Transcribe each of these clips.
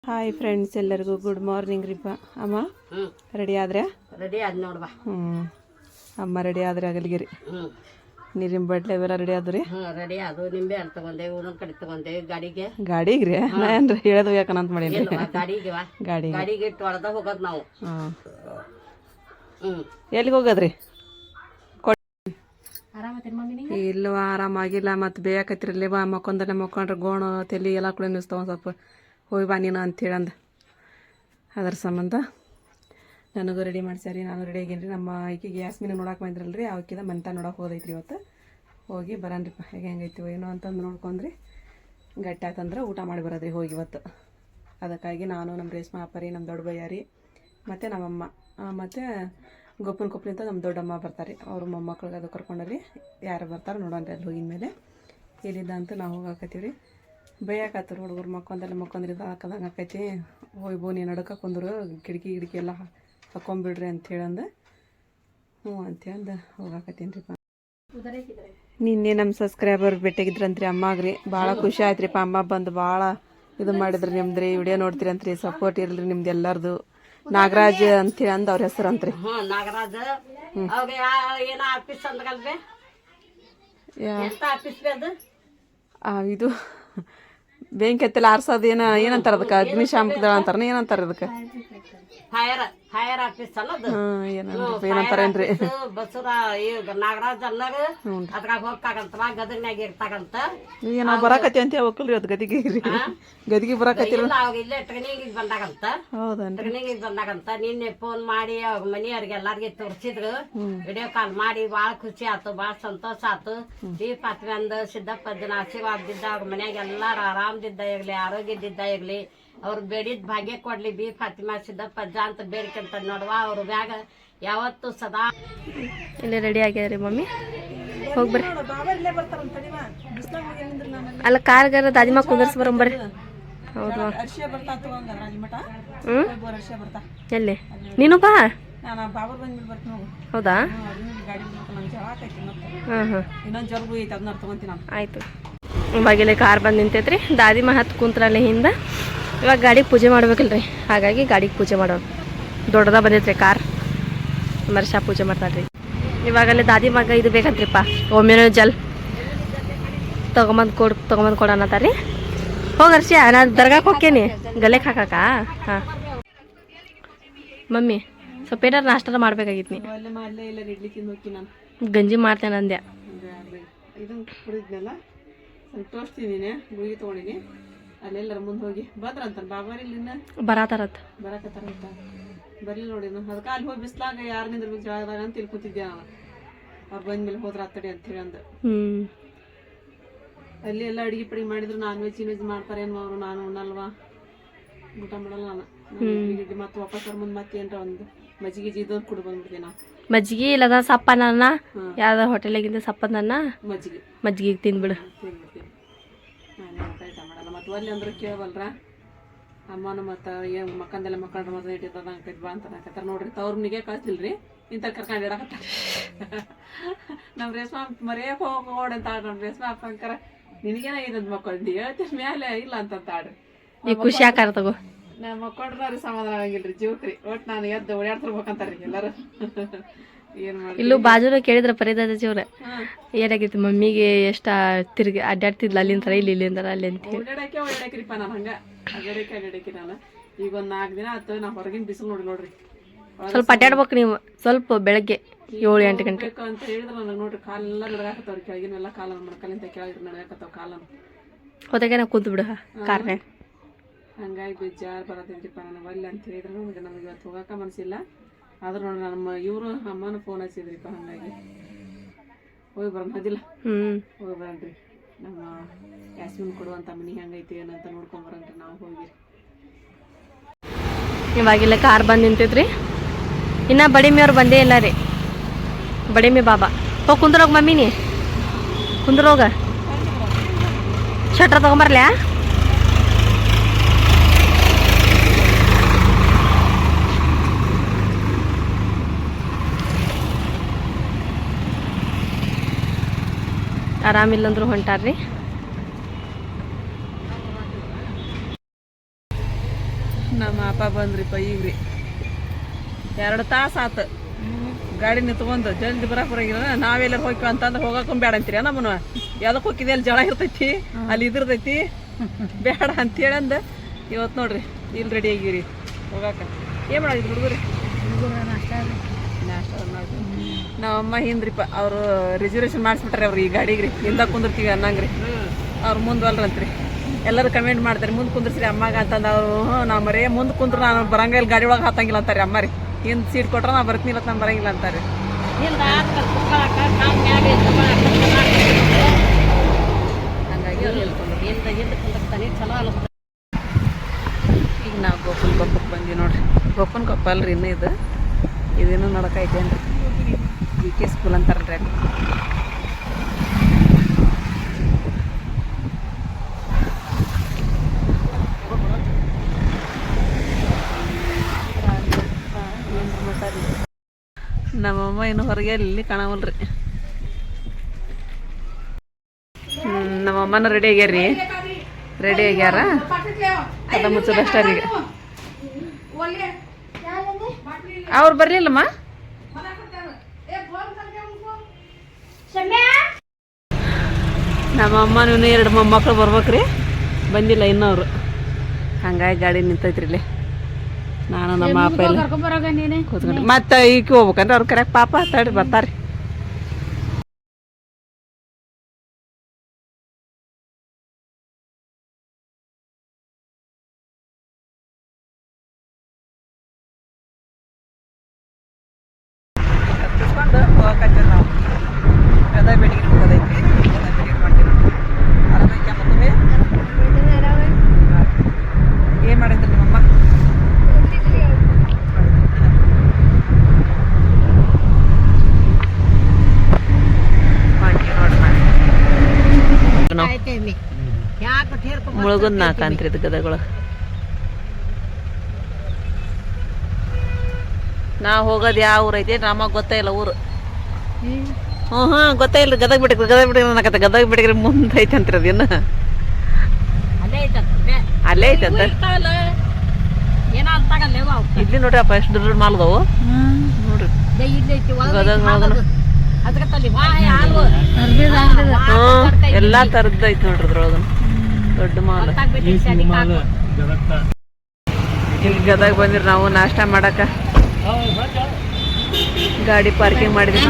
Hi friends, ಎಲ್ಲರಿಗೂ good morning ರೀಪ. ಅಮ್ಮ ready ಆದ್ರೆ? ರೆಡಿ ಆದ್ ನೋಡ್ವಾ. ಅಮ್ಮ ರೆಡಿ ಆದ್ರೆ ಆಗಲ್ಗಿರಿ. ನೀರಿನ ಬಟ್ಲೆ ಇವೆಲ್ಲ ರೆಡಿ ಆದ್ರಿ? ರೆಡಿ ಅದು. ನಿಂಬೆ ಹಣ್ಣು ತಗೊಂಡೆ, ಒಂದೊಂದ್ ಕಡೆ ತಗೊಂಡೆ. ಗಾಡಿಗೆ ರೀ? ನಾನು ಹೇಳೋದು ಯಾಕಂತ ಮಾಡೀನಿ. ಗಾಡಿಗೆ ಇಟ್ಟು ಹೊಡೆದ ಹೋಗೋದು ನಾವು. ಎಲ್ಲಿಗೆ ಹೋಗೋದ್ರಿ? ಇಲ್ವಾ, ಆರಾಮಾಗಿಲ್ಲ. ಮತ್ತು ಬೇಕತ್ತಿರಲಿ ಬಾ, ಮಕ್ಕೊಂಡ್ರೆ ಗೋಣ ತಲೆ ಎಲ್ಲ ಕೂಡ ನಿಸ್ತಾವ. ಸ್ವಲ್ಪ ಹೋಗಿ ಬಾ ನೀನು ಅಂತೇಳಿ ಅಂದ. ಅದ್ರ ಸಂಬಂಧ ನನಗೂ ರೆಡಿ ಮಾಡ್ಸ್ಯಾರಿ, ನಾನು ರೆಡಿ ಆಗೇನಿ. ನಮ್ಮ ಆಕೆ ಗ್ಯಾಸ್ ಮೀನು ನೋಡಕ್ಕೆ ಬಂದ್ರಲ್ರಿ, ಅವಕ್ಕಿದ ಮನೆತ ನೋಡಕ್ಕೆ ಹೋದೈತ್ರಿ. ಇವತ್ತು ಹೋಗಿ ಬರನ್ರಿಪ್ಪ, ಹೆಂಗೈತಿ ಏನೋ ಅಂತಂದು ನೋಡ್ಕೊಂಡ್ರಿ. ಗಟ್ಟಿ ಆತಂದ್ರೆ ಊಟ ಮಾಡಿ ಬರೋದ್ರಿ ಹೋಗಿ ಇವತ್ತು. ಅದಕ್ಕಾಗಿ ನಾನು, ನಮ್ಮ ರೇಷ್ಮಾ ಅಪ್ಪರಿ, ನಮ್ಮ ದೊಡ್ಡ ಬಯ್ಯಾರಿ, ಮತ್ತು ನಮ್ಮಮ್ಮ, ಮತ್ತು ಗೊಪ್ಪನ ಕೊಪ್ಪಲಿಂದ ನಮ್ಮ ದೊಡ್ಡಮ್ಮ ಬರ್ತಾರೆ. ಅವ್ರ ಮೊಮ್ಮಕ್ಳಿಗೆ ಅದು ಕರ್ಕೊಂಡ್ರಿ. ಯಾರು ಬರ್ತಾರೆ ನೋಡೋಣ್ರಿ ಅಲ್ಲಿ ಹೋಗಿದ ಮೇಲೆ. ಇಲ್ಲಿದ್ದ ಅಂತ ನಾವು ಹೋಗಾಕತ್ತೀವಿ ರೀ. ಬೈಯಾಕತ್ತರ ಹುಡುಗರು, ಮಕ್ಕೊಂದ್ರಿಂದ ಹಾಕದಂಗೆ ಆಕೈತಿ. ಹೋಗಿ ಬೋನಿ ನಡ್ಕ ಕುಂದ್ರು, ಕಿಟಕಿ ಎಲ್ಲ ಹಾಕೊಂಬಿಡ್ರಿ ಅಂಥೇಳಂದು ಹ್ಞೂ ಅಂತೇಳಿ ಹೋಗಾಕತ್ತೀನಿ ರೀ. ನಿನ್ನೆ ನಮ್ಮ ಸಬ್ಸ್ಕ್ರೈಬರ್ ಭೇಟಿಯಾಗಿದ್ರಂತ್ರಿ ಅಮ್ಮಾಗ್ರಿ. ಭಾಳ ಖುಷಿ ಆಯ್ತು ರೀಪ್ಪ. ಅಮ್ಮ ಬಂದು ಭಾಳ ಇದು ಮಾಡಿದ್ರಿ. ನಿಮ್ದು ವಿಡಿಯೋ ನೋಡ್ತೀರಂತ್ರಿ, ಸಪೋರ್ಟ್ ಇರಲಿ ನಿಮ್ದು ಎಲ್ಲರದು. ನಾಗರಾಜ್ ಅಂತೇಳಿ ಅಂದ ಅವ್ರ ಹೆಸರು ಅಂತ್ರಿ. ನಾಗರಾಜ್ ಏನೋ ಆಫೀಸ್ ಅಂದ್ರಲ್ರಿ, ಆಫೀಸ್ ಇದು ಬೆಂಕಿ ಹತ್ತಿಲ್ಲ ಆರ್ಸೋದು ಏನಂತಾರ ಅದಕ್ಕೆ? ಅಗ್ನಿಶಾಮಕ ಅಂತಾರ ಏನಂತಾರ ಅದಕ್ಕೆ? ಫೈರ್ ಆಫೀಸ್ ಅನ್ನೋದು ಏನಂತಾರೇನ್ರಿ? ಬಸೂರ ನಾಗರಾಜ್ ಅನ್ನೋರು ಅದ್ರಾಗ ಹೋಗ್ತಾಗಂತ, ಗದಗ್ನಾಗ ಇರ್ತಾಗಂತ. ನಾವು ಬರಾಕತ್ತಿ ಅಂತ ಹೋಗ್ಲ್ರಿ ಅದು ಗದಿಗೆ ಗದಿಗೆ ಬರಾಕತ್ತಿರ ಇಲ್ಲೇ ಟ್ರೈನಿಂಗ್ ಬಂದಾಗಂತ. ಟ್ರೈನಿಂಗ್ ಬಂದಾಗಂತ ನಿನ್ನೆ ಫೋನ್ ಮಾಡಿ ಅವ್ರ ಮನೆಯವ್ರಿಗೆ ಎಲ್ಲಾರ್ಗಿ ತೋರಿಸಿದ್ರು. ವಿಡಿಯೋ ಕಾಲ್ ಮಾಡಿ ಭಾಳ ಖುಷಿ ಆಯ್ತು, ಭಾಳ ಸಂತೋಷ ಆಯ್ತು. ಈ ಪಾತ್ವೆಂದು ಸಿದ್ದಪ್ಪನ ಆಶೀರ್ವಾದದಿಂದ ಅವ್ರ ಮನ್ಯಾಗ ಎಲ್ಲಾರು ಆರಾಮದಿದ್ದ ಇರ್ಲಿ, ಆರೋಗ್ಯದಿದ್ದ ಇರ್ಲಿ, ಅವ್ರು ಬೇಡಿದ ಭಾಗ್ಯ ಕೊಡ್ಲಿ. ಬಿ ಫಾತಿಮಾ ಸಿದ್ದಪ್ಪಜ್ಜ ಅಂತ ಬೇಡ್ಕಂತ ನೋಡುವ. ಅವ್ರ ಬ್ಯಾಗ ಯಾವತ್ತು ಸದಾ ಇಲ್ಲೇ ರೆಡಿ ಆಗ್ಯಾರ ಮಮ್ಮಿ. ಹೋಗ್ಬರ್ರಿ. ಅಲ್ಲ ಕಾರ್ಗಾರ ದಾದಿಮಾ ಕುಂದರ್ಸಿ ಬರೋಂಬರ್ರಿ. ಹೌದು. ಎಲ್ಲಿ ನೀನು ಬಾ. ಹೌದಾ? ಆಯ್ತು. ಇವಾಗೆಲ್ಲ ಕಾರ್ ಬಂದು ನಿಂತೈತ್ರಿ. ದಾದಿಮಾ ಹತ್ತು ಕುಂತ್ರಲ್ಲೇ ಹಿಂದೆ. ಇವಾಗ ಗಾಡಿಗೆ ಪೂಜೆ ಮಾಡ್ಬೇಕಲ್ರಿ, ಹಾಗಾಗಿ ಗಾಡಿಗೆ ಪೂಜೆ ಮಾಡೋಣ. ದೊಡ್ಡದ ಬಂದೈತ್ರಿ ಕಾರ್. ಮರ್ಷ ಪೂಜೆ ಮಾಡ್ತಾರ್ರಿ. ಇವಾಗಲೇ ದಾದಿ ಮಗ ಇದು ಬೇಕಂತ್ರಿಪ್ಪ, ಒಮ್ಮೆನೋ ಜಲ್ ತೊಗೊಂಬಂದು ಕೊಡೋಣತ್ತಾರ್ರಿ. ಹೋಗರ್ಷ, ನಾನು ದರ್ಗಾಕ್ಕೆ ಹೋಗ್ತೇನೆ ಗಲೆಗೆ ಹಾಕಾಕ. ಹಾಂ ಮಮ್ಮಿ, ಸ್ವಲ್ಪ ಏನಾರು ನಾಷ್ಟ ಮಾಡ್ಬೇಕಾಗಿತ್ತು. ಗಂಜಿ ಮಾಡ್ತೇನೆ ಅಂದ್ಯಾ? ಅಲ್ಲೆಲ್ಲರ ಮುಂದೆ ಹೋಗಿ ಬಂದ್ರಂತ ಬಾಬಾರಿಲ್ಲಿಂದ ಬರಾತಾರತ್ ಬರ್ಲಿ ನೋಡಿ. ಅದಕ್ಕೆ ಅಲ್ಲಿ ಹೋಗಿ ಬಿಸ್ಲಾಗ ಯಾರು ನಿಂದ್ರ ಜಾಗದಾಗ ಅಂತ ಇಲ್ಲಿ ಕೂತಿದ್ದೆ ನಾನು. ಅವ್ರು ಬಂದ್ಮೇಲೆ ಹೋದ್ರ ಅತ್ತಡಿ ಅಂತ ಹೇಳಿ ಅಂದ. ಅಲ್ಲಿ ಎಲ್ಲ ಅಡಿಗೆ ಪಡಿಗೆ ಮಾಡಿದ್ರು. ನಾನ್ ವೆಜ್ ಮಾಡ್ತಾರೇನು ಅವರು? ನಾನು ಉಣ್ಣಲ್ವಾ, ಊಟ ಮಾಡಲ್ಲ ನಾನು. ಮತ್ತೆ ವಾಪಸ್ ಅವ್ರ ಮುಂದೆ ಮತ್ತೆ ಏನ್ರ ಒಂದು ಮಜ್ಜಿಗೆ ಇದ್ದವ್ರು ಕುಡ್ ಬಂದ್ಬಿಡ್ತೀನಿ ನಾವು. ಮಜ್ಜಿಗೆ ಇಲ್ಲದ ಸಪ್ಪನ್ನ ಯಾವ್ದಾರ ಹೋಟೆಲಾಗಿಂದ ಸಪ್ಪನ್ನ ಮಜ್ಜಿಗೆ ತಿಂದ್ಬಿಡು. ಮತ್ತು ಒಲ್ಲಿ ಅಂದ್ರೆ ಕೇಳವಲ್ರ ಅಮ್ಮನ ಮತ್ತು ಏನು ಮಕ್ಕಂದೆಲ್ಲ ಮಕ್ಕಳ್ರ ಮತ್ತೆ ಇಟ್ಟಿರ್ತದ ಅಂಕೈತಿ ಬಾ ಅಂತ ಹಾಕತ್ತಾರ ನೋಡ್ರಿ. ತವ್ರ ಮನೆಗೆ ಕಳಿಸ್ತಿಲ್ರಿ, ಇಂಥ ಕರ್ಕೊಂಡು ಇಡಕತ್ತಾರ. ನಮ್ಮ ರೇಷ್ಮಾ ಮರೆಯಕ್ಕೆ ಹೋಗೋಡ್ ಅಂತ ಆಡ್ರಿ. ನಮ್ಮ ರೇಷ್ಮಾ ಅಪ್ಪಂಕರ ನಿನಗೇನ ಇದ್ ಮಕ್ಕೊಂಡಿ ಹೇಳ್ತೀನಿ ಮ್ಯಾಲೆ ಇಲ್ಲ ಅಂತಂತ ಆಡ್ರಿ. ಈ ಖುಷಿ ಆಕಾರ ತಗೋ. ನಾ ಮಕ್ಕೊಂಡ್ರಿ ಸಮಾಧಾನ ಆಗಂಗಿಲ್ರಿ ಜೀವಕ್ರಿ. ಒಟ್ಟು ನಾನು ಎದ್ದು ಓಡಾಡ್ತಿರ್ಬೇಕಂತಾರ್ರಿ ಎಲ್ಲರೂ. ಏನು ಮಾಡಿ ಇಲ್ಲೂ ಬಾಜುನ ಕೇಳಿದ್ರ ಪರಿದಾಜಿ ಅವ್ರ ಏನಾಗೈತಿ ಮಮ್ಮಿಗೆ ಎಷ್ಟ ತಿರ್ಗಿ ಅಡ್ಡಾಡ್ತಿದ್ಲ ಅಲ್ಲಿಂದ ಇಲ್ಲಿಂದ ಅಲ್ಲಿ ಅಂತ ಓಡಾಡಕ್ರಿಪ್ಪ. ನಾನು ಹಂಗೆ ಅಡ್ಡಾಡಕ್ಕೆ ನಾನು ಈಗ ಒಂದು 4 ದಿನ ಆಯ್ತು. ನಾ ಹೊರಗಿನ ಬಿಸಿಲು ನೋಡ್ರಿ. ಸ್ವಲ್ಪ ಅಡ್ಡಾಡ್ಬೇಕು ನೀವು, ಸ್ವಲ್ಪ ಬೆಳಗ್ಗೆ 7-8 ಗಂಟೆ ಅಂತ ಹೇಳಿದ್ರೆ ನನಗೆ ನೋಡ್ರಿ ಕಾಲೆಲ್ಲ ನಡಗಾಕತ್ತವ್ರಿ. ಕೆಳಗಿನೆಲ್ಲ ಕಾಲನ್ನು ಮೊಣಕಲಿಂದ ಕೆಳಗಿನ ನಡಗಾಕತ್ತಾವ ಕಾಲನ್ನು. ಹೋದಾಗ ನಾ ಕುಂತು ಬಿಡು ಕಾರ್ನ್ಯಾಗ. ಹಂಗಾಗಿ ಬೇಜಾರು ಬರತೈತ್ರಿಪ್ಪ. ನನಗೆ ಒಲ್ಲೆ ಅಂತ ಹೇಳಿದ್ರೆ ನಮಗೆ ಇವತ್ತು ಹೋಗಾಕ ಮನಸ್ಸಿಲ್ಲ. ಆದ್ರೆ ನೋಡ್ರಿ ನಮ್ಮ ಇವರು ಅಮ್ಮನ ಫೋನ್ ಹಚ್ಚಿದ್ರಿಪ್ಪ. ಹಂಗಾಗಿ ಹೋಗಿ ಬರೋಣ ಅದಿಲ್ಲ, ಹೋಗಿ ಬರಣ್ರಿ. ನಮ್ಮ ಯಾಸ್ಮಿನ್ ಕೊಡುವಂಥ ಮನೆ ಹೆಂಗೈತಿ ಏನಂತ ನೋಡ್ಕೊಂಬರನ್ರಿ ನಾವು ಹೋಗಿ. ಇವಾಗಿಲ್ಲ ಕಾರ್ ಬಂದು ನಿಂತೈತ್ರಿ. ಇನ್ನು ಬಡಿಮಿ ಅವ್ರು ಬಂದೇ ಇಲ್ಲ ರೀ. ಬಡಿಮಿ ಬಾಬಾ ಹೋಗಿ ಕುಂದ್ರೋಗ ಮಮ್ಮಿನಿ, ಕುಂದ್ರೋಗ. ಶಟ್ರ ತೊಗೊಂಬರ್ಲ್ಯಾ? ಆರಾಮಿಲ್ಲಂದ್ರು ಹೊಂಟಾರ್ರಿ. ನಮ್ಮ ಅಪ್ಪ ಬಂದ್ರಿಪ್ಪ ಈಗ ರೀ 2 ತಾಸು ಆತು ಗಾಡಿ ನಿಂತ್ಕೊಂಡು ಜಲ್ದಿ ಬರಕ್ಕೆ ಬರಂಗಿಲ್ಲ. ನಾವೆಲ್ಲ ಹೋಗ್ತೀವಿ ಅಂತಂದ್ರೆ ಹೋಗಕ್ಕೂ ಬೇಡ ಅಂತೀರಿ ನಮ್ಮನ ಯಾವ್ದಕ್ಕೆ ಹೋಗಿದ್ದೆ ಅಲ್ಲಿ ಜಳ ಇರ್ತೈತಿ ಅಲ್ಲಿ ಇದಿರ್ತೈತಿ ಬೇಡ ಅಂತೇಳಿ ಅಂದ ಇವತ್ತು ನೋಡ್ರಿ ಇಲ್ಲಿ ರೆಡಿ ಆಗಿರಿ ಹೋಗಾಕ. ಏನು ಮಾಡಿದ್ರಿ ಹುಡುಗರಿ? ನಾಷ್ಟ ನಮ್ಮಮ್ಮ ಹಿಂದ್ರಿಪ್ಪ ಅವರು ರಿಸರ್ವೇಷನ್ ಮಾಡಿಸ್ಬಿಟ್ರೆ ಅವ್ರು ಈ ಗಾಡಿಗೆ ರೀ ಹಿಂದೆ ಕುಂದಿರ್ತೀವಿ ಅನ್ನಂಗ್ರಿ ಅವ್ರು ಮುಂದ್ವಲ್ರಂತ್ರಿ. ಎಲ್ಲರೂ ಕಮೆಂಟ್ ಮಾಡ್ತಾರೆ ಮುಂದೆ ಕುಂದ್ರಿಸ್ರಿ ಅಮ್ಮಗೆ ಅಂತಂದು ಅವರು ನಾವು ಮರೇ ಮುಂದೆ ಕುಂದ್ರೆ ನಾನು ಬರಂಗಿಲ್ಲ ಗಾಡಿ ಒಳಗೆ ಹತ್ತಂಗಿಲ್ಲ ಅಂತಾರೆ ಅಮ್ಮ ರೀ. ಹಿಂದೆ ಸೀಟ್ ಕೊಟ್ರೆ ನಾ ಬರ್ತೀನಿಲ್ಲ ನಾನು ಬರಂಗಿಲ್ಲ ಅಂತಾರೆ. ಹಂಗಾಗಿ ಈಗ ನಾವು ಗೋಪನ್ ಕೊಪ್ಪಕ್ಕೆ ಬಂದ್ವಿ ನೋಡ್ರಿ. ಗೋಪನ್ ಕೊಪ್ಪ ಅಲ್ರಿ ಇನ್ನೂ ಇದೇನೋ ನಡಕೈತೇನ್ರಿ BK ಸ್ಕೂಲ್ ಅಂತಾರಲ್ರಿ ಅದು. ನಮ್ಮಮ್ಮ ಇನ್ನು ಹೊರಗೆ ಅಲ್ಲಿ ಕಾಣವಲ್ರಿ. ನಮ್ಮಮ್ಮನ ರೆಡಿ ಆಗ್ಯಾರ್ರಿ. ರೆಡಿ ಆಗ್ಯಾರ ಅದ ಮುಚ್ಚದಷ್ಟ ರೀ. ಅವ್ರು ಬರ್ಲಿಲ್ಲಮ್ಮ. ನಮ್ಮಮ್ಮನೂ 2 ಮೊಮ್ಮಕ್ಕಳು ಬರ್ಬೇಕ್ರಿ ಬಂದಿಲ್ಲ ಇನ್ನವರು. ಹಂಗಾಗಿ ಗಾಡಿ ನಿಂತೈತ್ರಿ ಇಲ್ಲಿ. ನಾನು ನಮ್ಮ ಅಪ್ಪ ಎಲ್ಲ ಕೂತ್ಕೊಂಡ್ರಿ ಮತ್ತೆ ಈಗ ಹೋಗ್ಬೇಕಂದ್ರೆ ಅವ್ರು ಕರೆಕ್ಟ್ ಪಾಪ ತಡ್ರಿ ಬರ್ತಾರೆ. ಕತ್ತಿಸ್ಕೊಂಡು ಹೋಗಕತ್ತೀವಿ ನಾವು. ಗದಗ ಬೆಳಿಗ್ಗೆ ಹೋಗೋದೈತಿ. ಗದಗ ಬೆಳಿಗ್ಗೆ ಮಾಡ್ತೀವಿ. ಆರಾಮೈತಿ ಮತ್ತೊಮ್ಮೆ ಏನು ಮಾಡಿದ್ರಿ ನಿಮ್ಮಮ್ಮ? ಮುಳುಗದ್ ನಾಕಂತ್ರಿ ಇದು ಗದಗೊಳಗೆ. ನಾವು ಹೋಗೋದು ಯಾವ ಊರು ಐತಿ ನಮಗೆ ಗೊತ್ತೇ ಇಲ್ಲ ಊರು. ಗೊತ್ತೇ ಇಲ್ಲ. ಗದಗ ಬಿಟ್ಟಿಗ್ರಿ ಅನ್ನಕತ್ತ. ಗದಗ ಬಿಟ್ಟಿಗ್ರಿ ಮುಂದೆ ಐತಿ ಅಂತ್ರಿ ಅದೇನು ಅಲ್ಲೇ ಐತಂತ. ಇಲ್ಲಿ ನೋಡ್ರಿ ಅಪ್ಪ ಎಷ್ಟು ದೊಡ್ಡ ಮಾಲ್ದವು ನೋಡ್ರಿ ಗದಗ. ಎಲ್ಲಾ ತರದ್ದು ಐತಿ ನೋಡ್ರಿ ಅದ್ರೊಳಗ ದೊಡ್ಡ ಮಾಲ್. ಇಲ್ಲಿ ಗದಗ ಬಂದಿರಿ ನಾವು ನಾಷ್ಟ ಮಾಡಕ. ಗಾಡಿ ಪಾರ್ಕಿಂಗ್ ಮಾಡಿದ್ವಿ.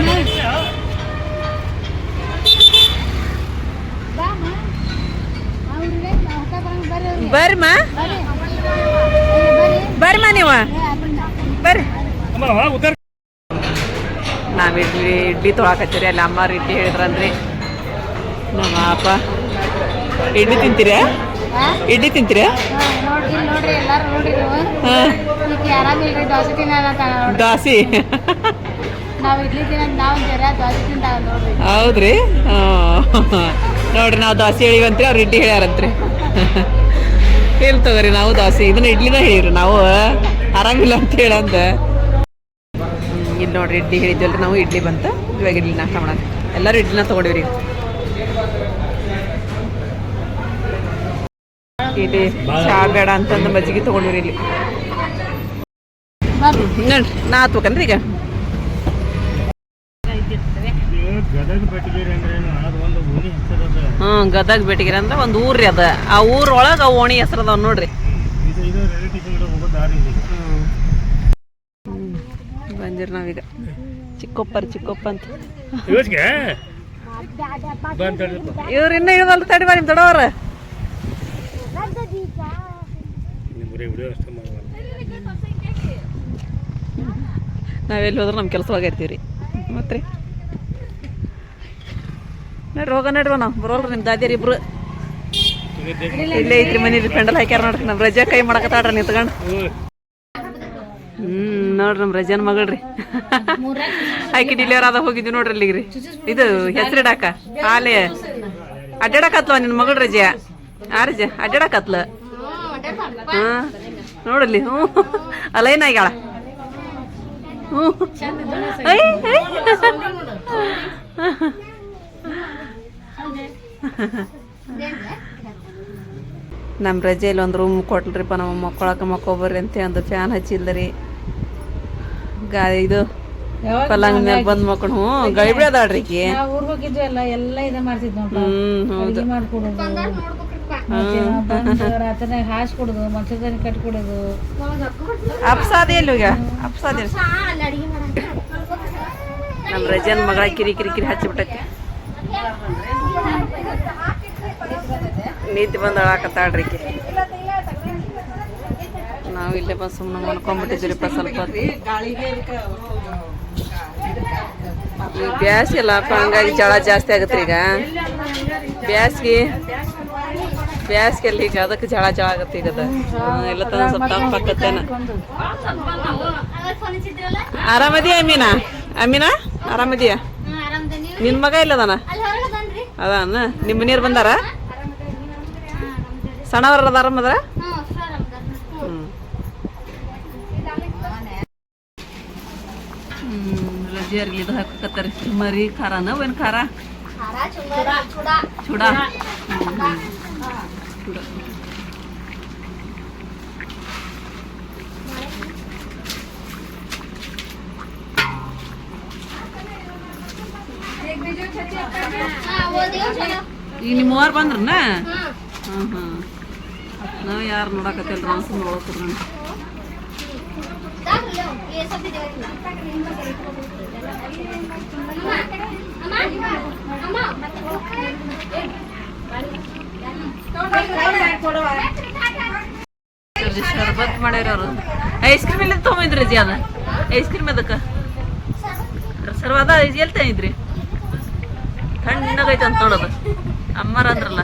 ಬರ್ರಿಮ್ಮ ಬರ್ರಿಮ್ಮ ನೀವ ಬರ್ರಿ. ನಾವು ಇಡ್ಲಿ ತೊಳಕತ್ತೀರಿ. ಅಲ್ಲಿ ಅಮ್ಮಾರು ಇಡ್ಲಿ ಹೇಳಿದ್ರಂದ್ರಿ. ನಮ್ಮ ಅಪ್ಪ ಇಡ್ಲಿ ತಿಂತೀರಾ? ಇಡ್ಲಿ ತಿಂತೀರಾ? ದೋಸೆ ಹೌದ್ರಿ. ನೋಡ್ರಿ ನಾವು ದೋಸೆ ಹೇಳಿವಂತ್ರಿ ಅವ್ರು ಇಡ್ಲಿ ಹೇಳ್ಯಾರಂತ್ರಿ. ಹೇಳಿ ತಗೋರಿ ನಾವು ದೋಸೆ ಇದನ್ನ ಇಡ್ಲಿನ ಹೇಳಿರಿ ನಾವು ಆರಾಮಿಲ್ಲ ಅಂತ ಹೇಳಂದ. ಇಲ್ಲಿ ನೋಡ್ರಿ ಇಡ್ಲಿ ಹೇಳಿದ್ವಲ್ರಿ ನಾವು. ಇಡ್ಲಿ ಬಂತು. ಇವಾಗ ಇಡ್ಲಿ ನಾಷ್ಟ ಮಾಡೋಣ. ಎಲ್ಲರೂ ಇಡ್ಲಿನ ತೊಗೊಂಡಿವ್ರಿ. ಇಲ್ಲಿ ಚಾ ಬೇಡ ಅಂತಂದು ಮಜ್ಜಿಗೆ ತೊಗೊಂಡಿವ್ರಿ ಇಲ್ಲಿ. ನೋಡ್ರಿ ನಾ ಹತ್ಬೇಕನ್ರಿ ಈಗ. ಗದಗ ಬೆಟಗಿರಿ ಅಂದ್ರೆ ಒಂದು ಊರ್ರಿ ಅದ. ಆ ಊರೊಳಗೆ ಓಣಿ ಹೆಸರು ಅದಾವ ನೋಡ್ರಿ. ಬಂದಿರಿ ನಾವೀಗ ಚಿಕ್ಕೊಪ್ಪ ಅಂತ. ಇವ್ರು ಇನ್ನೂ ಇಳ್ದಲ್ರಿ. ತಡಿ ಬಾ ನಿಮ್ ದೊಡ್ಡವ್ರ. ನಾವೆಲ್ಲಿ ಹೋದ್ರೆ ನಮ್ಮ ಕೆಲಸವಾಗಿರ್ತೀವಿ ರೀ. ಮತ್ತೆ ನಡ್ರಿ ಹೋಗ ನಡ್ರಿ. ನಾವು ಬರೋಲ್ರಿ ನಿಮ್ಮ ದಾದಿಯರು ಇಬ್ರು ಇಲ್ಲೇ ಐತ್ರಿ ಮನೆ ಪೆಂಡಲ್ ಹಾಕ್ಯಾರ ನೋಡ್ರಿ. ನಮ್ಮ ರಜಾ ಕೈ ಮಾಡಕತ್ತಾಡ್ರಿ ನಿಂತ್ಕೊಂಡು. ನೋಡ್ರಿ ನಮ್ಮ ರಜಾನ ಮಗಳ್ರಿ. ಆಕಿ ಡಿಲಿವರ್ ಆದ ಹೋಗಿದ್ವಿ ನೋಡ್ರಿ ಅಲ್ಲಿಗೆ ರೀ. ಇದು ಹೆಸರಿಡಾಕ ಹಾಲೆ ಅಡ್ಡಾಡಕತ್ಲ ನಿನ್ನ ಮಗಳ ರಜೆ. ರಜೆ ಅಡ್ಡಾಡಕತ್ಲ. ನೋಡಲ್ಲಿ. ಅಲೈನ್ ಆಗ್ಯಾಳ. ನಮ್ಮ ರಜೆಯಲ್ಲಿ ಒಂದು ರೂಮ್ ಕೊಟ್ಲ್ರಿಪ್ಪ ನಮ್ಮ ಮಕ್ಕಳಕ್ಕೆ ಮಕ್ಕೊಬರ್ರಿ ಅಂತ ಒಂದು ಫ್ಯಾನ್ ಹಚ್ಚಿಲ್ದರಿ ಇದು ಪಲ್ಲಂಗ ಮ್ಯಾಗ ಬಂದ್ ಮಕ್ಳು ಹ್ಞೂ ಗಡಿಬಿಡಿ ಅದಾಳ್ರಿ ಈಕಿ. ಊರ್ಗ್ ಹೋಗಿದ್ವಿ ಅಲ್ಲ ಎಲ್ಲ ಇದ ಮಾಡ್ತಿದ್ ಹೌದು ಮಾಡ್ಕೊಡೋದು ರಾತ್ರಿ ಹಾಸ್ ಕೊಡೋದು ಮಚ್ಚದಾನಿ ಕಟ್ ಕೊಡೋದು. ಅಪ್ಸಾದಿ ಎಲ್ಲಿ ಹೋಗ್ಯ ಅಪ್ಸಾದಿ ನಮ್ಮ ರಜೆನ್ ಮಗಳ ಕಿರಿ ಕಿರಿ ಕಿರಿ ಹಚ್ಚಿಬಿಟ್ಟೈತಿ. ನಿದ್ದೆ ಬಂದು ಅಳಾಕತ್ತಾಳ್ರಿ ಈಕಿ. ನಾವು ಇಲ್ಲೇ ಬಂದು ಸುಮ್ಮನೆ ಮನ್ಕೊಂಡ್ಬಿಟ್ಟಿದ್ದೀರಿಪ್ಪ ಸ್ವಲ್ಪ ಈಗ ಬ್ಯಾಸ್ಗೆ ಅಲ್ಲಪ್ಪ ಹಂಗಾಗಿ ಜಳ ಜಾಸ್ತಿ ಆಗತ್ರಿ ಈಗ ಬ್ಯಾಸ್ಗೆಲ್ಲಿ ಈಗ ಅದಕ್ಕೆ ಜಳ ಆಗತ್ತೆ ಈಗ ಎಲ್ಲ ತಂದು ಸ್ವಲ್ಪ ತಪ್ಪಾಕತ್ತೇನ. ಆರಾಮದಿಯ ಅಮೀನಾ ಆರಾಮದಿಯ? ನಿನ್ ಮಗ ಇಲ್ಲದಾನ ಅದಾನ? ನಿಮ್ಮ ಮನೆಯವ್ರು ಬಂದಾರ? ಸಣ್ಣವ್ರ ಆರಾಮದ್ರ? ರಜೆಯರ್ಲಿ ಇದು ಹಾಕಕತ್ತಾರ ಮರಿ ಖಾರನ ಏನ್ ಖಾರ ಚೂಡ ಈಗ ನಿಮ್ಮ ಮೂವರು ಬಂದ್ರನ? ನಾವು ಯಾರು ನೋಡಕತ್ತಿಲ್ರಿ ನಾವು ಸುಮ್ಮನೆ ನೋಡ್ತಿರ್ರಿ. ಶರ್ಬತ್ ಮಾಡ್ಯಾರ ಅವರು. ಐಸ್ ಕ್ರೀಮ್ ಎಲ್ಲ ತೊಗೊಂಬಂದ್ರಿ ಅಜ್ಜಿ ಅದ ಐಸ್ ಕ್ರೀಮ್ ಅದಕ್ಕೆ ಸರ್ವ ಅದ ಎಲ್ಲಿ ತಂದಿದ್ರಿ? ತಣ್ಣಗೈತೆ ಅಂತ ನೋಡೋದು ಅಮ್ಮಾರ ಅಂದ್ರಲ್ಲ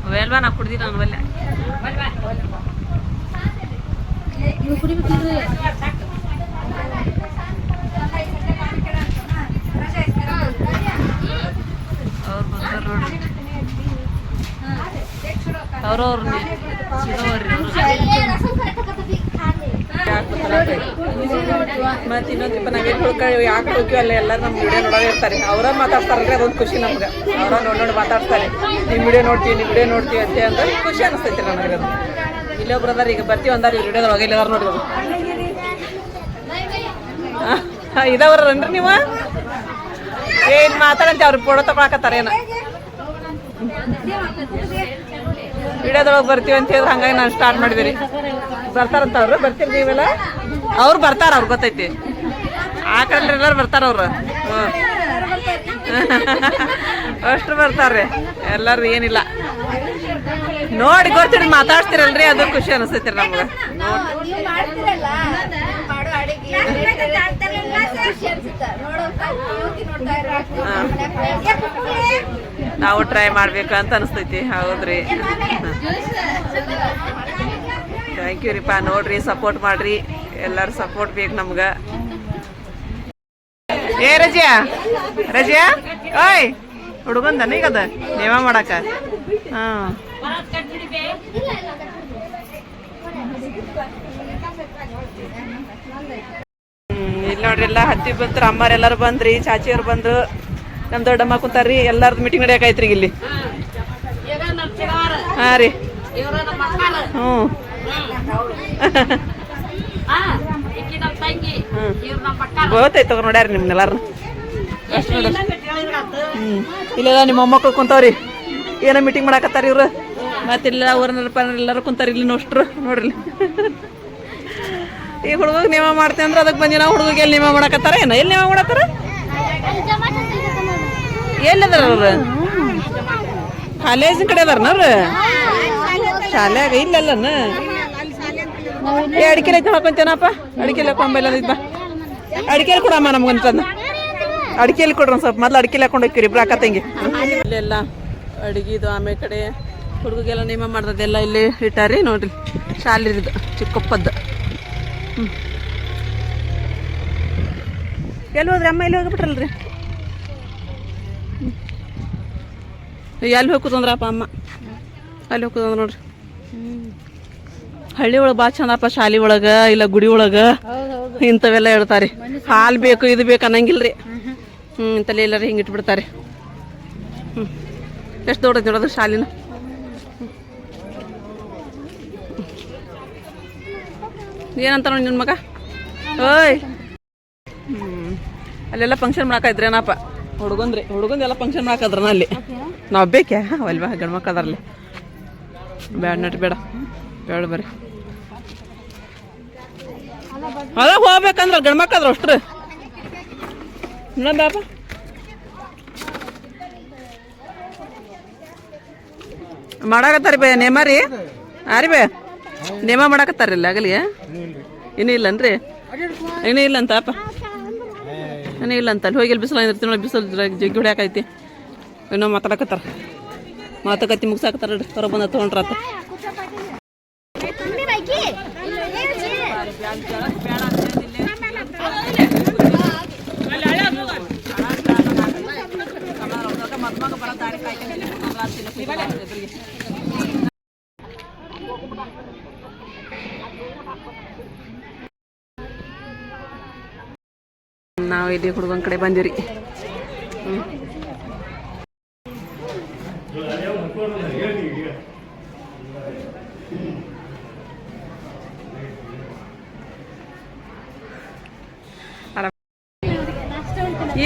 ಅವೆಲ್ವಾ ನಾ ಕುಡ್ದಿ ನಾನು ಅವೆಲ್ಲ ಅವ್ರು ಬರ್ತಾರ ನೋಡ್ರಿ ಅವ್ರವ್ರ ಮತ್ತೆ ಇನ್ನೊಂದ್ರಿಪ್ಪ ನಾವೇನು ಹುಡ್ಕೊಳ್ಳಿ ಯಾಕೆ ಹೋಗ್ತೀವಲ್ಲ ಎಲ್ಲರೂ ನಮ್ಮ ವಿಡಿಯೋ ನೋಡೋದೇ ಇರ್ತಾರೆ. ಅವ್ರ ಮಾತಾಡ್ತಾರಲ್ರಿ ಅದೊಂದು ಖುಷಿ ನಮ್ಗೆ. ಅವ್ರ ನೋಡಿ ಮಾತಾಡ್ತಾರೆ ನಿಮ್ಮ ವಿಡಿಯೋ ನೋಡ್ತೀವಿ ಅಂತ ಅಂದ್ರೆ ಖುಷಿ ಅನಿಸ್ತೈತಿ ನನಗೆ. ಅದು ಇಲ್ಲೊಬ್ರು ಅದಾರ ಈಗ ಬರ್ತೀವಿ ಅಂದಾರ ಈ ವಿಡಿಯೋದೊಳಗೆ ಇಲ್ಲದಾರ ನೋಡಿ ಇದಾವ್ರನ್ರಿ ನೀವು ಏನು ಮಾತಾಡಂತೆ ಅವ್ರಿಗೆ ಫೋಟೋ ತಗೊಳಕತ್ತಾರ ಏನ ವಿಡಿಯೋದೊಳಗೆ ಬರ್ತೀವಿ ಅಂತ ಹೇಳಿದ್ರೆ ಹಂಗಾಗಿ ನಾನು ಸ್ಟಾರ್ಟ್ ಮಾಡಿದಿರಿ. ಬರ್ತಾರಂತ ಅವ್ರು ಬರ್ತೀರಿ ನೀವೆಲ್ಲ? ಅವ್ರು ಬರ್ತಾರ ಅವ್ರು ಗೊತ್ತೈತಿ ಆ ಕಡೆ ಎಲ್ಲರೂ ಬರ್ತಾರ ಅವ್ರು. ಅಷ್ಟು ಬರ್ತಾರ್ರಿ ಎಲ್ಲರೂ ಏನಿಲ್ಲ ನೋಡಿ ಗೊತ್ತಿಡ್ ಮಾತಾಡ್ತಿರಲ್ರಿ ಅದು ಖುಷಿ ಅನಿಸ್ತೈತಿ ನಮ್ಗೆ. ನಾವು ಟ್ರೈ ಮಾಡ್ಬೇಕು ಅಂತ ಅನಿಸ್ತೈತಿ. ಹೌದ್ರಿ ಥ್ಯಾಂಕ್ ಯು ರೀಪಾ. ನೋಡ್ರಿ ಸಪೋರ್ಟ್ ಮಾಡ್ರಿ ಎಲ್ಲರೂ ಸಪೋರ್ಟ್ ಬೇಕು ನಮ್ಗೆ. ಏ ರಜಿಯಾ ಓಯ್ ಹುಡುಗಂದ ಈಗದ ನೇಮ ಮಾಡಕ ಇಲ್ಲಿ ನೋಡ್ರಿ ಎಲ್ಲ ಹತ್ತಿ ಬಂತ್ರ ಅಮ್ಮಾರೆಲ್ಲರೂ ಬಂದ್ರಿ ಚಾಚಿಯವ್ರು ಬಂದ್ರು ನಮ್ಮ ದೊಡ್ಡಮ್ಮ ಕುಂತಾರ್ರಿ ಎಲ್ಲಾರ್ದು ಮೀಟಿಂಗ್ ನಡೆಯಕೈತ್ರಿ ಇಲ್ಲಿ. ಹಾ ರೀ ಹ್ಞೂ ಗೊತ್ತೈತ್ ತಗೋ ನೋಡ್ಯಾರ ನಿಮ್ನೆಲ್ಲಾರು ಅಷ್ಟು ನೋಡ. ಇಲ್ಲೆಲ್ಲ ನಿಮ್ಮ ಮೊಮ್ಮಕ್ಳು ಕುಂತಾವ್ರಿ ಏನೋ ಮೀಟಿಂಗ್ ಮಾಡಾಕತ್ತಾರ ಇವ್ರು. ಮತ್ತಿಲ್ಲ ಊರನಪ್ಪ ಎಲ್ಲರೂ ಕುಂತಾರ ಇಲ್ಲಿ ನೋಷ್ಟ್ರು ನೋಡ್ರಿ. ಈ ಹುಡುಗ ನೇಮ ಮಾಡ್ತೇವೆ ಅಂದ್ರೆ ಅದಕ್ಕೆ ಬಂದಿ ನಾವು ಹುಡುಗಿಗೆ ಎಲ್ಲಿ ನೇಮ ಮಾಡಾಕತ್ತಾರ ಏನೋ ಎಲ್ಲಿ ನೇಮ ಮಾಡತ್ತಾರ ಎಲ್ಲಿದಾರ ಅವ್ರು? ಕಾಲೇಜಿನ ಕಡೆ ಅದಾರನ ಅವ್ರು? ಶಾಲ್ಯಾಗ ಇಲ್ಲಲ್ಲನ ಅಡಿಕೆಲೆ ಹಾಕೊಂತೇನಪ್ಪ ಅಡಿಕೆಲೆ ಹಾಕೊಂಬಲ್ಲ ಬಾ ಅಡಿಕೆಲಿ ಕೊಡಮ್ಮ ನಮ್ಗಂತಂದು ಅಡಿಕೆಲಿ ಕೊಡ್ರಿ ಸ್ವಲ್ಪ ಮೊದ್ಲು ಅಡಿಕೆಲಿ ಹಾಕೊಂಡು ಹೋಗ್ತೀರಿ ಇಬ್ರು ಅಕ್ಕ ತಂಗಿ. ಇಲ್ಲೆಲ್ಲ ಅಡಿಗೆದು ಆಮೇಲೆ ಕಡೆ ಹುಡುಗಿಗೆಲ್ಲ ನೇಮ ಮಾಡ್ದದೆಲ್ಲ ಇಲ್ಲಿ ಇಟ್ಟಾರಿ ನೋಡ್ರಿ ಶಾಲಿರಿದು ಚಿಕ್ಕಪ್ಪದ್ದು. ಎಲ್ಲಿ ಹೋದ್ರಿ ಅಮ್ಮ ಎಲ್ಲಿ ಹೋಗ್ಬಿಟ್ರಲ್ರಿ? ಎಲ್ಲಿ ಹೋಗ್ಕೂತಂದ್ರಪ್ಪ ಅಮ್ಮ ಅಲ್ಲಿ ಹೋಗ್ಕೂತಂದ್ರ ನೋಡ್ರಿ. ಹಳ್ಳಿ ಒಳಗೆ ಭಾಳ ಚಂದಪ್ಪ ಶಾಲಿ ಒಳಗೆ ಇಲ್ಲ ಗುಡಿ ಒಳಗೆ ಇಂಥವೆಲ್ಲ ಹೇಳ್ತಾರೆ. ಹಾಲು ಬೇಕು ಇದು ಬೇಕು ಅನ್ನಂಗಿಲ್ರಿ. ಇಂತಲ್ಲಿ ಎಲ್ಲರೂ ಹಿಂಗೆ ಇಟ್ಬಿಡ್ತಾರೆ. ಎಷ್ಟು ದೊಡ್ಡದು ನೋಡೋದು ಶಾಲಿನ ಏನಂತ ನೋಡಿ ನಿನ್ನ ಮಗ ಓಯ್ ಅಲ್ಲೆಲ್ಲ ಫಂಕ್ಷನ್ ಮಾಡಾಕೈತ್ರೇನಪ್ಪ ಹುಡುಗಂದೆಲ್ಲ ಫಂಕ್ಷನ್ ಮಾಡಾಕದ್ರನ ಅಲ್ಲಿ ನಾವು ಬೇಕ್ಯಾ ಅಲ್ವಾ ಗಂಡು ಮಕ್ಳು ಅದಾರಲ್ಲಿ ಬೇಡ ನಟ್ ಬೇಡ ಬರ್ರಿ ಅದಾಗ ಹೋಗ್ಬೇಕಂದ್ರ ಗಂಡು ಮಕ್ಳು ಅದ್ರ ಅಷ್ಟ್ರು ನೋಡಪ್ಪ ಮಾಡಾಕತ್ತಾರ ಬೇ ನೇಮ ರೀ ಬೇ ನೇಮ ಮಾಡಾಕತ್ತಾರಿಲ್ಲ ಆಗಲಿ ಇನ್ನೂ ಇಲ್ಲನ್ರಿ ಇನ್ನೂ ಇಲ್ಲ ಅಂತಪ್ಪ ಇನ್ನೂ ಇಲ್ಲ ಅಂತ ಅಲ್ಲಿ ಹೋಗಿ ಬಿಸಿಲು ಇರ್ತೀವಿ ನೋಡಿ ಬಿಸಿಲು ಜಗ್ಗಿ ಹೊಡ್ಯಾಕೈತಿ ಇನ್ನೂ ಮಾತಾಡಕತ್ತಾರ ಮಾತುಕತೆ ಮುಗಿಸಾಕತ್ತಾರ ನೋಡ್ರಿ ಹೊರಗೆ ಬಂದ ತೊಗೊಂಡ್ರಾತ ನಾವು ಇಲ್ಲಿ ಹುಡುಗನ ಕಡೆ ಬಂದಿವ್ರಿ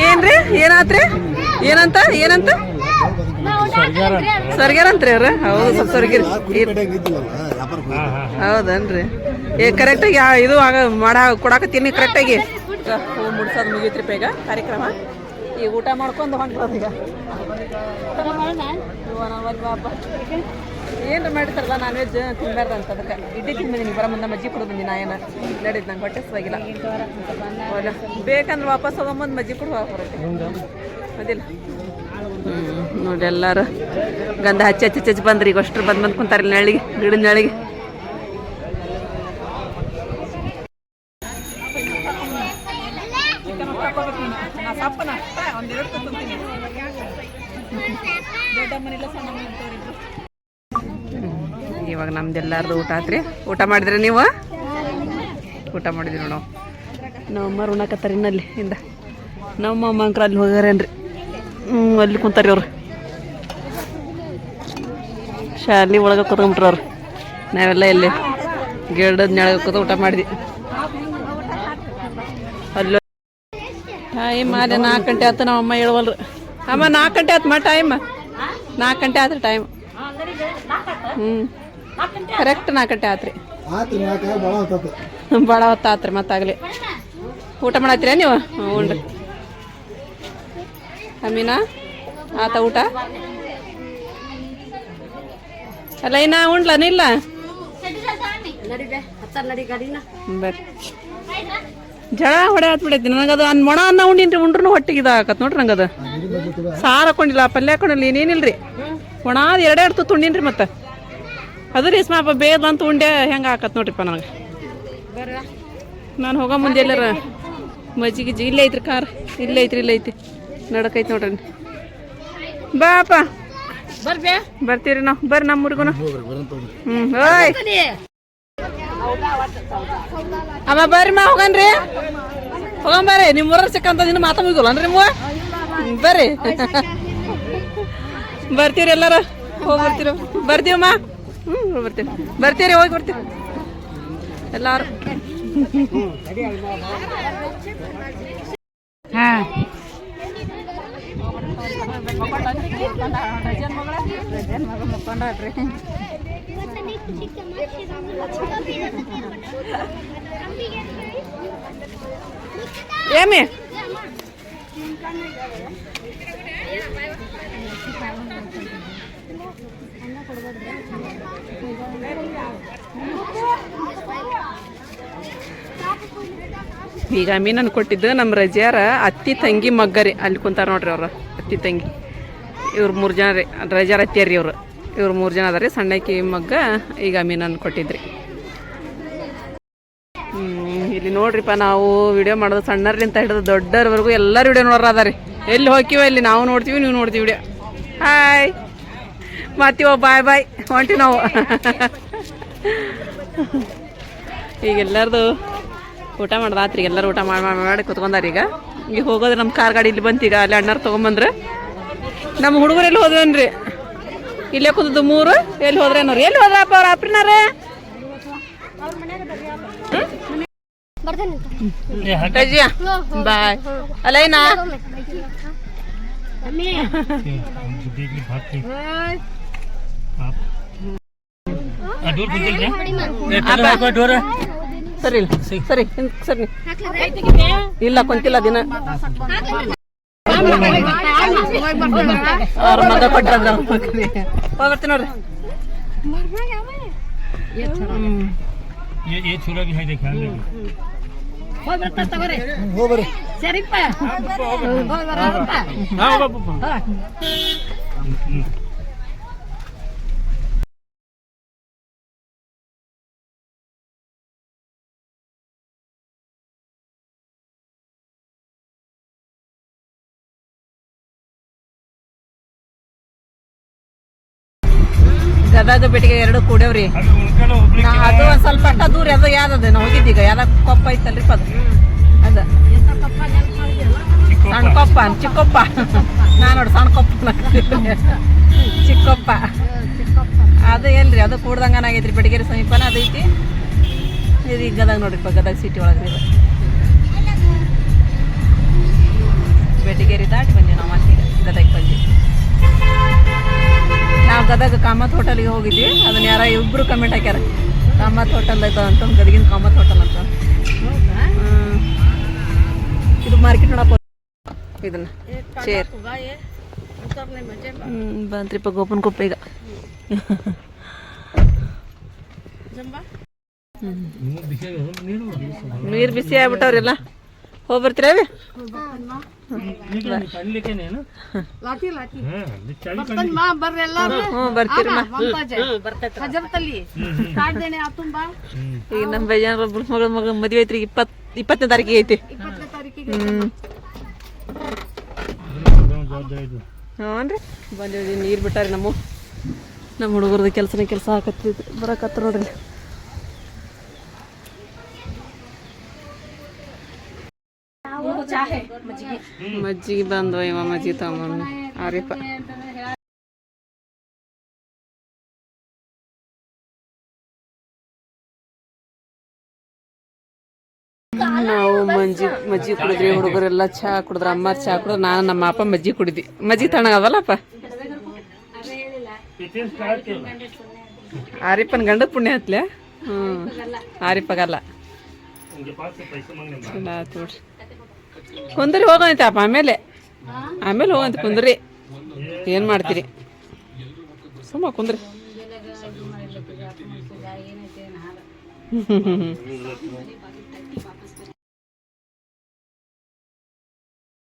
ಏನ್ರಿ ಏನಾತ್ರಿ ಏನಂತ ಸರ್ಗ್ಯಾರಂತ್ರಿ ಅವ್ರ ಹೌದು ಸ್ವಲ್ಪ ಸರ್ಗಿರಿ ಹೌದನ್ರಿ ಕರೆಕ್ಟಾಗಿ ಇದು ಕೊಡಾಕತ್ತೀನಿ ಕರೆಕ್ಟಾಗಿ ಹೂ ಮುಡ್ಸೋದು ಮುಗೀತ್ರಿ ಈಗ ಕಾರ್ಯಕ್ರಮ ಈಗ ಊಟ ಮಾಡ್ಕೊಂಡು ಹೊಂಟ್ರದ ಈಗ ಏನ್ರ ಮಾಡಿರ್ತಾರಲ್ಲ ನಾನ್ ವೆಜ್ ತಿನ್ಬಾರ್ದು ಅಂತ ಅದಕ್ಕೆ ಇಡ್ಲಿ ತಿಂದಿನಿ ಬರೋ ಮುಂದೆ ಮಜ್ಜಿ ಕೊಡು ಬಂದಿ ನಾ ಏನ ನಡೀತು ನಂಗೆ ಹೊಟ್ಟೆ ಸವಾಗಿಲ್ಲ ಬೇಕಂದ್ರೆ ವಾಪಸ್ ಹೋಗಂಬಂದು ಮಜ್ಜಿ ಕೊಡು ಬರುತ್ತೆ ಅದಿಲ್ಲ ನೋಡಿ ಎಲ್ಲರೂ ಗಂಧ ಹಚ್ಚಿ ಬಂದ್ರಿ ಈಗ ಅಷ್ಟ್ರು ಬಂದು ಕುಂತಾರಿಲ್ಲ ನೆಳಿಗೆ ಗಿಡದ ನೆಳಿಗೆ ಇವಾಗ ನಮ್ದೆಲ್ಲಾರ್ದು ಊಟ ಆತ್ರಿ ಊಟ ಮಾಡಿದ್ರಿ ನೀವು ಊಟ ಮಾಡಿದ್ವಿ ನಾವು ನಮ್ಮಮ್ಮ ಉಣ್ಣಕತ್ತಾರ ಇನ್ನಲ್ಲಿ ಇಂದ ನಮ್ಮ ಅಂಕರ್ ಅಲ್ಲಿ ಹೋಗ್ಯಾರೇನ್ರಿ ಅಲ್ಲಿ ಕುಂತಾರಿ ಅವ್ರು ಶಾಲೆ ಒಳಗೆ ಕೂತ್ಕೊಂಡ್ಬಿಟ್ರ ಅವ್ರು ನಾವೆಲ್ಲ ಎಲ್ಲಿ ಗಿಡದ ನೆಳಗೆ ಕೂತ ಊಟ ಮಾಡಿದ್ವಿ ಅಲ್ಲಿ ಟೈಮ್ ಅದೇ 4 ಗಂಟೆ ಆಯ್ತು ನಮ್ಮಮ್ಮ ಹೇಳವಲ್ರಿ ಅಮ್ಮ 4 ಗಂಟೆ ಆಯ್ತು ಟೈಮ್ 4 ಗಂಟೆ ಆತ್ರಿ ಟೈಮ್ ಕರೆಕ್ಟ್ 4 ಗಂಟೆ ಆತ್ರಿ ಭಾಳ ಹೊತ್ತಾತ್ರಿ ಮತ್ತಾಗಲಿ ಊಟ ಮಾಡತ್ತೀರ ನೀವು ಹ್ಞೂ ಅಮೀನಾ ಆತ ಊಟ ಅಲ್ಲ ಇನ್ನ ಉಂಡ್ಲನ ಇಲ್ಲ ಬರ್ರಿ ಜಳ ಹೊಡೆ ಹತ್ಬಿಡೈತಿ ನನಗದು ಮೊಣ ಅನ್ನ ಉಂಡಿನ್ರಿ ಉಂಡ್ರು ಹೊಟ್ಟಿಗೆ ಇದಾಕತ್ ನೋಡ್ರಿ ನಂಗದು ಸಾರು ಹಾಕೊಂಡಿಲ್ಲ ಪಲ್ಯ ಹಾಕೊಂಡಿಲ್ಲ ಏನೇನಿಲ್ರಿ ಒಣಾದ 2 ತುತ್ತು ಉಂಡಿನ್ರಿ ಮತ್ತೆ ಅದು ರೇಸ್ಮಪ್ಪ ಬೇದ ಅಂತ ಉಂಡೆ ಹೆಂಗೆ ಹಾಕತ್ ನೋಡ್ರಿಪ್ಪ ನನಗೆ ನಾನು ಹೋಗೋ ಮುಂದೆ ಎಲ್ಲಾರ ಮಜ್ಜಿಗೆ ಇಲ್ಲೇ ಐತ್ರಿ ಕಾರ್ ಇಲ್ಲೇ ಐತಿ ನಡಕೈತಿ ನೋಡ್ರಿ ಬಾಪ ಬರ್ತೀರಿ ನಾವು ಬರ್ರಿ ನಮ್ಮ ಊರಿಗೂ ಓಯ್ ಅಮ್ಮ ಬರ್ರಿ ಮಾ ಹೋಗಂಬರ್ರಿ ನಿಮ್ಮ ಊರ ಸಿಕ್ಕಂತ ದಿನ ಮಾತಾ ಮುಗಿದಲ್ಲನ್ರಿ ಬರ್ರಿ ಬರ್ತೀರಿ ಎಲ್ಲಾರ ಹೋಗಿ ಬರ್ತೀವಮ್ಮ ಬರ್ತೀರಿ ಹೋಗಿ ಬರ್ತೀರಿ ಎಲ್ಲಾರು ಏಮಿ ಈಗ ಮೀನನ್ನು ಕೊಟ್ಟಿದ್ದು ನಮ್ಮ ರಜೆಯಾರ ಅತ್ತಿ ತಂಗಿ ಮಗ್ಗರಿ ಅಲ್ಲಿ ಕುಂತಾರ ನೋಡ್ರಿ ಅವ್ರು ಅತ್ತಿ ತಂಗಿ ಇವ್ರು 3 ಜನ ರೀ ರಜಾರ ಅತ್ತಿಯರಿ ಇವ್ರು 3 ಜನ ಅದಾರಿ ಸಣ್ಣಕಿ ಮಗ್ಗ ಈಗ ಮೀನನ್ನು ಕೊಟ್ಟಿದ್ರಿ ಇಲ್ಲಿ ನೋಡ್ರಿಪ್ಪ ನಾವು ವಿಡಿಯೋ ಮಾಡೋದು ಸಣ್ಣರ್ಲಿಂತ ಹಿಡಿದು ದೊಡ್ಡರವರೆಗೂ ಎಲ್ಲರೂ ವಿಡಿಯೋ ನೋಡ್ರ ಅದಾರಿ ಎಲ್ಲಿ ಹೋಗ್ತೀವಿ ಇಲ್ಲಿ ನಾವು ನೋಡ್ತೀವಿ ನೀವು ನೋಡ್ತೀವಿ ವಿಡಿಯೋ ಹಾಯ್ ಮಾತೀವ ಬಾಯ್ ಹೊಂಟಿವಿ ನಾವು ಈಗ ಎಲ್ಲರದು ಊಟ ಮಾಡ್ದ ರಾತ್ರಿಗೆ ಎಲ್ಲರೂ ಊಟ ಮಾಡಿ ಕುತ್ಕೊಂಡಾರ ಈಗ ಹೋಗೋದ್ರೆ ನಮ್ಮ ಕಾರ್ ಗಾಡಿ ಇಲ್ಲಿ ಬಂತೀಗ ಅಲ್ಲಿ ಅಣ್ಣಾರು ತೊಗೊಂಬಂದ್ರೆ ನಮ್ಮ ಹುಡುಗರು ಎಲ್ಲಿ ಹೋದ್ವೇನ್ರಿ ಇಲ್ಲೇ ಕೂತದ್ದು 3 ಎಲ್ಲಿ ಹೋದ್ರೇನೋರು ಎಲ್ಲಿ ಹೋದ್ರಪ್ಪ ಅವ್ರ ಅಪ್ರಿನಾರೇ ರಜಿಯಾ ಬಾಯ್ ಅಲೈನಾ ಸರಿ ಸರಿ ಸರಿ ಇಲ್ಲ ಕುಂತಿಲ್ಲ ದಿನ ಅವ್ರ ಮಗ ಕೊಟ್ರ ಬರ್ತೀನಿ ನೋಡ್ರಿ ये छोरा भी है देखा ಸರಿಪ್ಪ ಗದಗ ಬೆಟ್ಟಿಗೆ ಎರಡು ಕೂಡವ್ರಿ ಅದು ಒಂದ್ ಸ್ವಲ್ಪ ಅಷ್ಟ ದೂರ ಅದು ಯಾವ್ದದ ನಾವು ಹೋಗಿದ್ದೀಗ ಯಾವ್ದ ಕೊಪ್ಪ ಐತಲ್ರಿ ಅದು ಅದ ಸಣ್ಣ ಕೊಪ್ಪ ಚಿಕ್ಕೊಪ್ಪ ನಾ ನೋಡಿ ಸಣ್ಣ ಕೊಪ್ಪ ಚಿಕ್ಕೊಪ್ಪ ಅದು ಎಲ್ರಿ ಅದು ಕೂಡ್ದಂಗನಾಗೈತ್ರಿ ಬೆಟಗೇರಿ ಸಮೀಪನ ಅದೈತಿ ಇದು ಈಗ ಗದಗ ನೋಡ್ರಿಪ್ಪ ಗದಗ ಸಿಟಿ ಒಳಗ್ರಿ ಬೆಟಗೇರಿ ದಾಟಿ ಬಂದ್ವಿ ನಾವು ಮತ್ತೆ ಗದಗ ಬಂದ್ವಿ ನಾವು ಗದಗ ಕಾಮತ್ ಹೋಟೆಲ್ಗೆ ಹೋಗಿದ್ವಿ ಅದನ್ನ ಯಾರ ಇಬ್ರು ಕಮೆಂಟ್ ಹಾಕ್ಯಾರ ಕಾಮತ್ ಹೋಟೆಲ್ ಐತ ಅಂತ ಗದಗಿನ ಕಾಮತ್ ಹೋಟೆಲ್ ಅಂತ ಇದು ಮಾರ್ಕೆಟ್ ನೋಡಪ್ಪ ಇದನ್ನ ಚೇರ್ ಬಂತ್ರಿಪ್ಪ ಗೋಪನ್ ಕೊಪ್ಪ ಈಗ ನೀರು ಬಿಸಿ ಆಗ್ಬಿಟ್ಟವ್ರಿಲ್ಲ ಹೋಗಿ ಬರ್ತೀರವಿ ಬರ್ತೀರಿ ಈಗ ನಮ್ಮ ಬೈಜಾನ ಮಗಳ ಮದುವೆ ಐತ್ರಿ 20ನೇ ತಾರೀಕಿಗೆ ಐತಿ ಹ್ಞೂ ಬಂದೇವಿ ನೀರು ಬಿಟ್ಟಾರಿ ನಮ್ಮ ಹುಡುಗರದ ಕೆಲಸ ಹಾಕತ್ತಿದ್ರು ಬರಕತ್ತ ನೋಡ್ರಿ ಮಜ್ಜಿಗೆ ಬಂದು ಇವ ಮಜ್ಜಿಗೆ ತಗೊಂಬಂದು ಆರಿಪ ನಾವು ಮಜ್ಜಿಗೆ ಕುಡಿದ್ರಿ ಹುಡುಗರೆಲ್ಲ ಚಹಾ ಕುಡಿದ್ರ ಅಮ್ಮ ಚಹಾ ಕುಡಿದ್ರು ನಾನು ನಮ್ಮ ಅಪ್ಪ ಮಜ್ಜಿಗೆ ಕುಡಿದ್ವಿ ಮಜ್ಜಿಗೆ ತಣ್ಣಗದಲ್ಲಪ್ಪ ಆರಿಪ್ಪನ ಗಂಡ ಪುಣ್ಯ ಹತ್ಲೆ ಆರಿಪ್ಪಗಲ್ಲ ಕುಂದ್ರಿ ಹೋಗಂತ ಅಪ್ಪ ಆಮೇಲೆ ಹೋಗಂತ ಕುಂದ್ರಿ ಏನು ಮಾಡ್ತೀರಿ ಸುಮ್ಮ ಕುಂದ್ರಿ